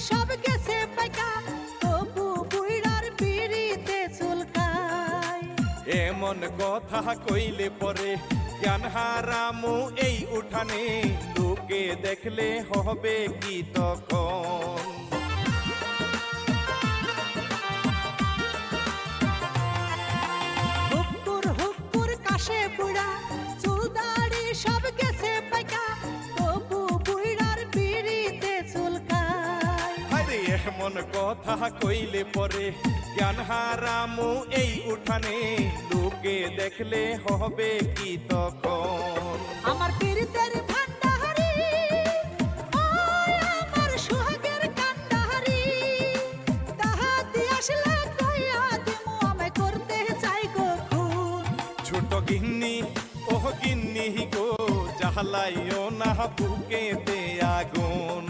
সব গেছে পাইকা, তবু বুইড়ার পিড়িতে চুলকায়। এমন কথা কইলে পরে জ্ঞান হারামু এই উঠানে, লোকে দেখলে হবে কি তখন। হুক্কুর হুক্কুর কাশে বুড়া, চুল দাড়ি সব গেছে পাইকা, তবু বুইড়ার পিড়িতে চুলকায়। আরে এমন কথা কইলে পরে জ্ঞান হারামু এই উঠানে, লোকে দেখলে হবে কি তখন। আমার পীড়িতের ভান্ডারি, ওই আমার সোহাগের কান্ডারি, তাহা দিয়ে আসলে কইয়া দিমু আমায় করতে চাই গো খুন। ছোট গিন্নি ও গিন্নি গো, জ্বালাইও না বুকেতে আগুন।